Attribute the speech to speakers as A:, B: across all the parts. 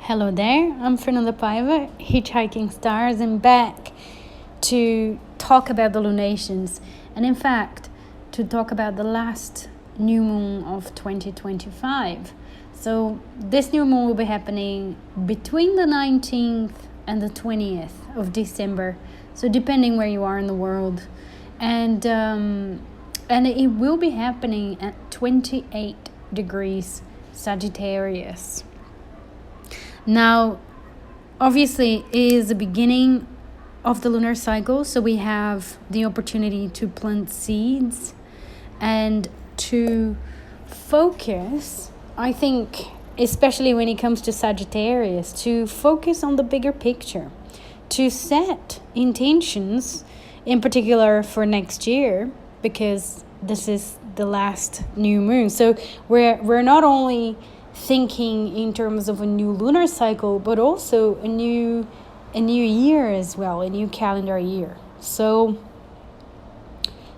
A: Hello there, I'm Fernanda Paiva, Hitchhiking Stars, and back to talk about the lunations, and in fact, to talk about the last new moon of 2025. So this new moon will be happening between the 19th and the 20th of December, so depending where you are in the world, and it will be happening at 28 degrees Sagittarius. Now, obviously, it is the beginning of the lunar cycle, so we have the opportunity to plant seeds and to focus, I think, especially when it comes to Sagittarius, to focus on the bigger picture, to set intentions, in particular for next year, because this is the last new moon. So we're not only thinking in terms of a new lunar cycle, but also a new year as well, a new calendar year. So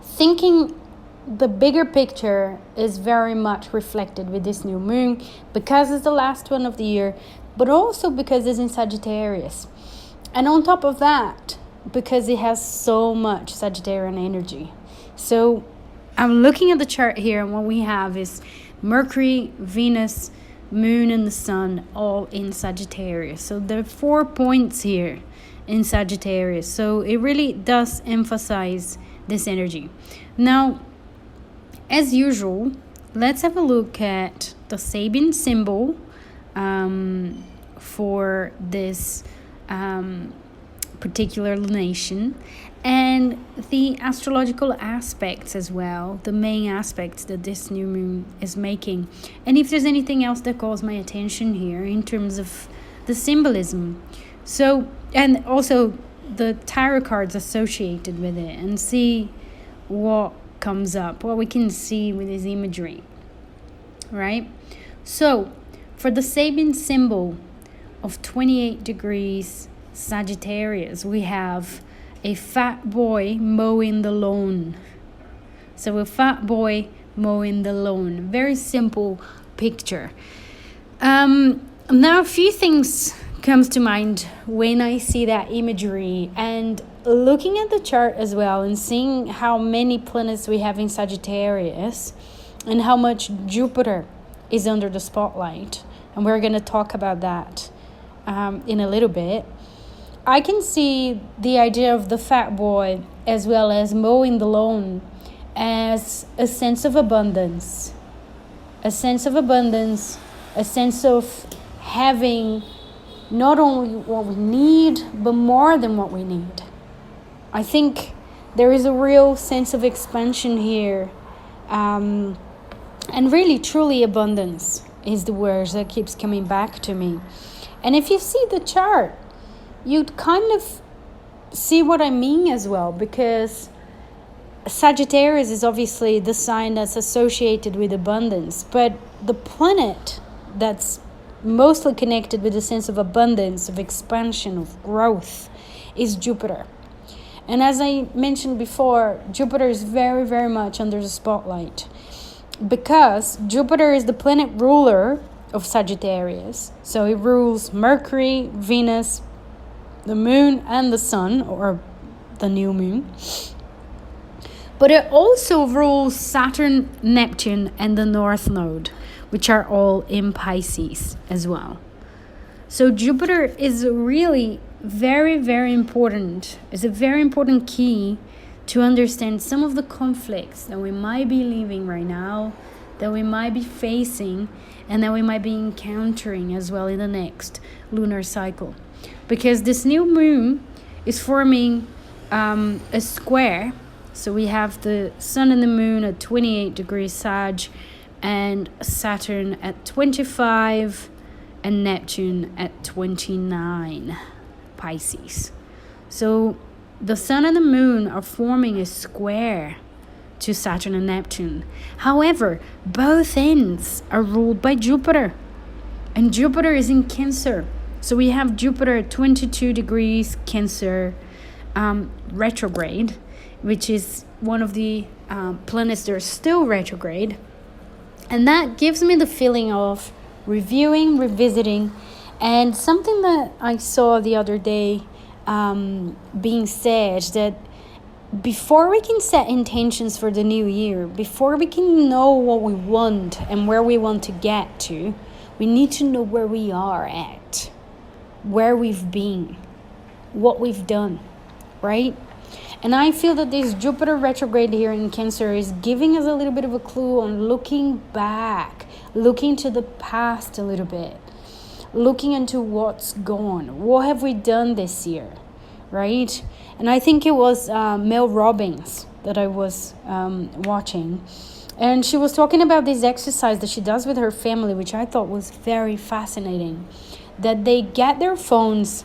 A: thinking the bigger picture is very much reflected with this new moon, because it's the last one of the year, but also because it's in Sagittarius. And on top of that, because it has so much Sagittarian energy. So I'm looking at the chart here, and what we have is Mercury, Venus, Moon and the Sun all in Sagittarius. So there are 4 points here in Sagittarius. So it really does emphasize this energy. Now, as usual, let's have a look at the Sabian Symbol for this particular lunation, and the astrological aspects as well, the main aspects that this new moon is making. And if there's anything else that calls my attention here in terms of the symbolism. So, and also the tarot cards associated with it, and see what comes up, what we can see with this imagery, right? So, for the Sabian Symbol of 28 degrees Sagittarius, we have a fat boy mowing the lawn. So a fat boy mowing the lawn. Very simple picture. Now a few things comes to mind when I see that imagery, and looking at the chart as well, and seeing how many planets we have in Sagittarius and how much Jupiter is under the spotlight. And we're going to talk about that in a little bit. I can see the idea of the fat boy as well as mowing the lawn as a sense of abundance. A sense of abundance, a sense of having not only what we need, but more than what we need. I think there is a real sense of expansion here. And really, truly abundance is the word that keeps coming back to me. And if you see the chart, you'd kind of see what I mean as well, because Sagittarius is obviously the sign that's associated with abundance, but the planet that's mostly connected with a sense of abundance, of expansion, of growth is Jupiter. And as I mentioned before, Jupiter is very, very much under the spotlight, because Jupiter is the planet ruler of Sagittarius. So it rules Mercury, Venus, the moon and the sun, or the new moon. But it also rules Saturn, Neptune, and the North Node, which are all in Pisces as well. So Jupiter is really very, very important. It's a very important key to understand some of the conflicts that we might be living right now, that we might be facing, and that we might be encountering as well in the next lunar cycle. Because this new moon is forming a square. So we have the sun and the moon at 28 degrees Sag, and Saturn at 25, and Neptune at 29 Pisces. So the sun and the moon are forming a square to Saturn and Neptune. However, both ends are ruled by Jupiter, and Jupiter is in Cancer. So we have Jupiter at 22 degrees Cancer retrograde, which is one of the planets that are still retrograde. And that gives me the feeling of reviewing, revisiting, And something that I saw the other day being said, that before we can set intentions for the new year, before we can know what we want and where we want to get to, we need to know where we are at, where we've been, what we've done, right? And I feel that this Jupiter retrograde here in Cancer is giving us a little bit of a clue on looking back, looking to the past a little bit, looking into what's gone. What have we done this year, right? And I think it was Mel Robbins that I was watching. And she was talking about this exercise that she does with her family, which I thought was very fascinating. That they get their phones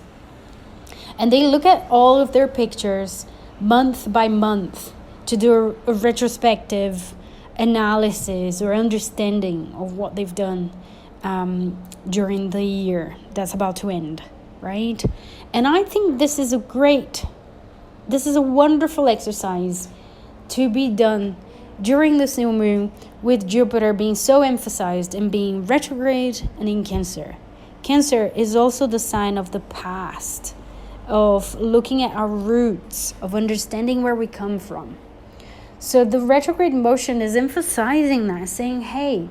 A: and they look at all of their pictures month by month to do a retrospective analysis or understanding of what they've done during the year that's about to end, right? And I think this is a wonderful exercise to be done during this new moon, with Jupiter being so emphasized and being retrograde and in Cancer. Cancer is also the sign of the past, of looking at our roots, of understanding where we come from. So the retrograde motion is emphasizing that, saying, hey,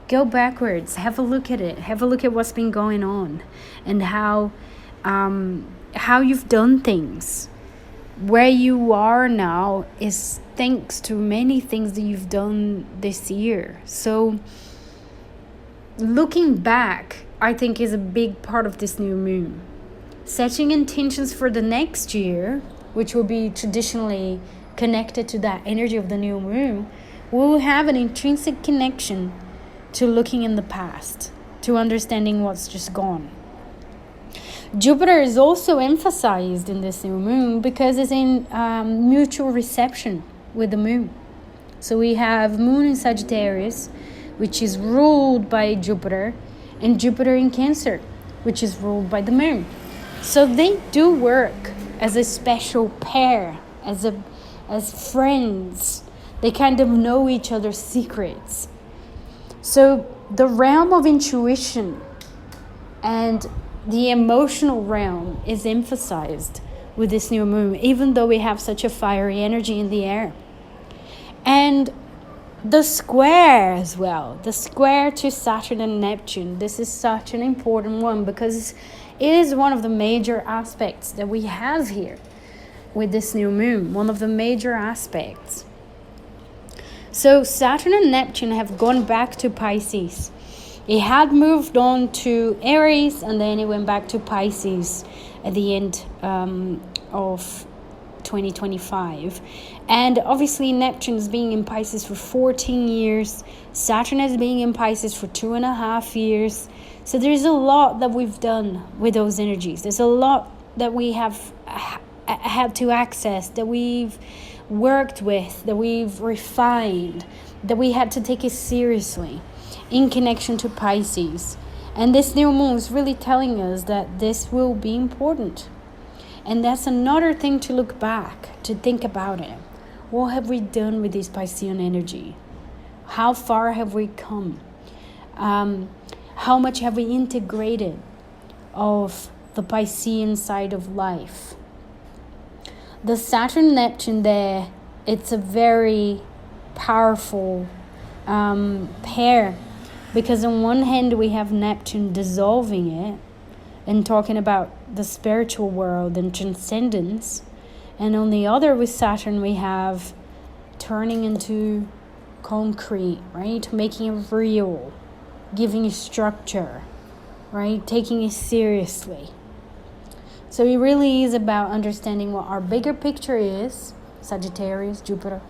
A: go backwards, have a look at it, have a look at what's been going on and how you've done things. Where you are now is thanks to many things that you've done this year. So looking back, I think, is a big part of this new moon. Setting intentions for the next year, which will be traditionally connected to that energy of the new moon, will have an intrinsic connection to looking in the past, to understanding what's just gone. Jupiter is also emphasized in this new moon because it's in mutual reception with the moon. So we have moon in Sagittarius, which is ruled by Jupiter, and Jupiter in Cancer, which is ruled by the moon. So they do work as a special pair, as friends. They kind of know each other's secrets. So the realm of intuition and the emotional realm is emphasized with this new moon, even though we have such a fiery energy in the air. And the square as well, the square to Saturn and Neptune. This is such an important one because it is one of the major aspects that we have here with this new moon, one of the major aspects. So Saturn and Neptune have gone back to Pisces. It had moved on to Aries, and then it went back to Pisces at the end of 2025. And obviously Neptune is being in Pisces for 14 years. Saturn is being in Pisces for 2.5 years. So there's a lot that we've done with those energies. There's a lot that we have had to access, that we've worked with, that we've refined, that we had to take it seriously in connection to Pisces. And this new moon is really telling us that this will be important. And that's another thing to look back, to think about it. What have we done with this Piscean energy? How far have we come? How much have we integrated of the Piscean side of life? The Saturn-Neptune there, it's a very powerful pair. Because on one hand, we have Neptune dissolving it and talking about the spiritual world and transcendence. And on the other, with Saturn, we have turning into concrete, right? Making it real, giving it structure, right? Taking it seriously. So it really is about understanding what our bigger picture is, Sagittarius, Jupiter,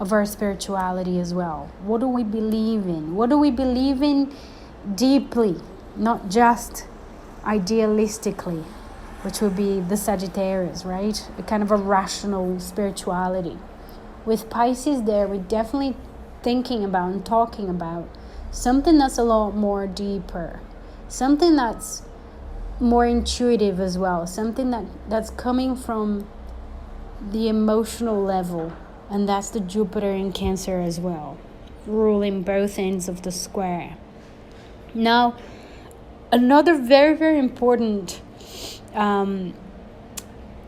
A: of our spirituality as well. What do we believe in? What do we believe in deeply, not just idealistically, which would be the Sagittarius, right? A kind of a rational spirituality. With Pisces there, we're definitely thinking about and talking about something that's a lot more deeper, something that's more intuitive as well, something that's coming from the emotional level. And that's the Jupiter in Cancer as well, ruling both ends of the square. Now, Another very, very important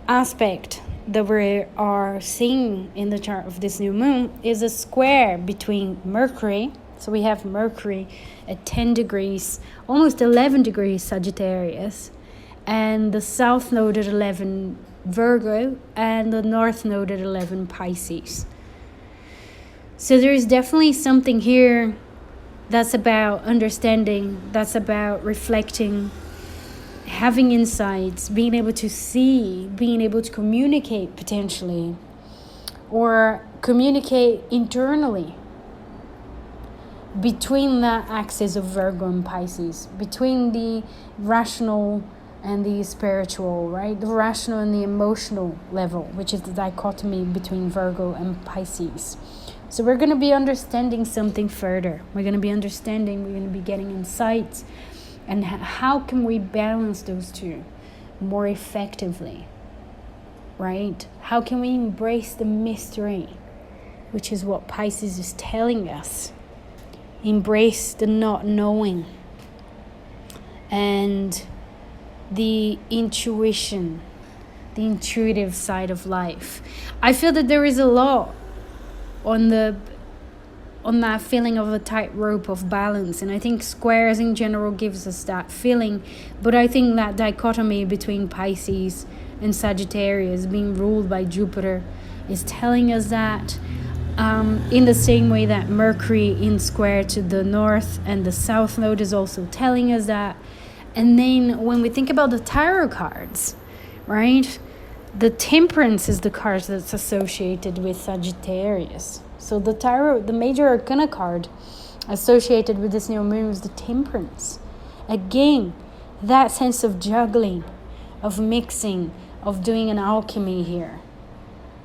A: aspect that we are seeing in the chart of this new moon is a square between Mercury. So we have Mercury at 10 degrees, almost 11 degrees Sagittarius, and the south node at 11 Virgo, and the north node at 11 Pisces. So there is definitely something here that's about understanding, that's about reflecting, having insights, being able to see, being able to communicate potentially, or communicate internally between that axis of Virgo and Pisces, between the rational and the spiritual, right? The rational and the emotional level, which is the dichotomy between Virgo and Pisces. So we're going to be understanding something further. We're going to be understanding, we're going to be getting insights. And how can we balance those two more effectively, right? How can we embrace the mystery, which is what Pisces is telling us? Embrace the not knowing and the intuition, the intuitive side of life. I feel that there is a lot on that feeling of a tightrope of balance, and I think squares in general gives us that feeling, but I think that dichotomy between Pisces and Sagittarius being ruled by Jupiter is telling us that in the same way that Mercury in square to the north and the south node is also telling us that. And then when we think about the tarot cards, right, the Temperance is the card that's associated with Sagittarius. So the tarot, the major arcana card associated with this new moon is the Temperance. Again, that sense of juggling, of mixing, of doing an alchemy here,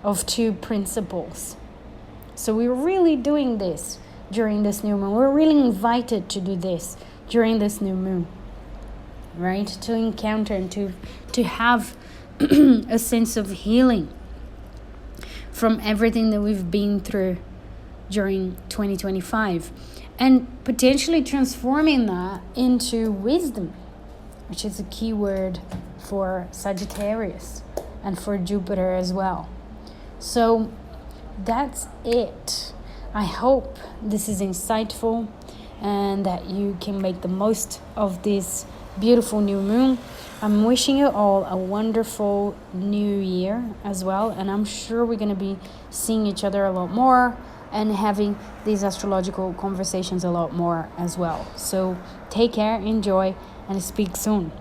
A: of two principles. So we're really doing this during this new moon. We're really invited to do this during this new moon, right? To encounter and to have a sense of healing from everything that we've been through during 2025, and potentially transforming that into wisdom, which is a key word for Sagittarius and for Jupiter as well. So that's it. I hope this is insightful and that you can make the most of this beautiful new moon. I'm wishing you all a wonderful new year as well, and I'm sure we're going to be seeing each other a lot more and having these astrological conversations a lot more as well. So take care, enjoy, and speak soon.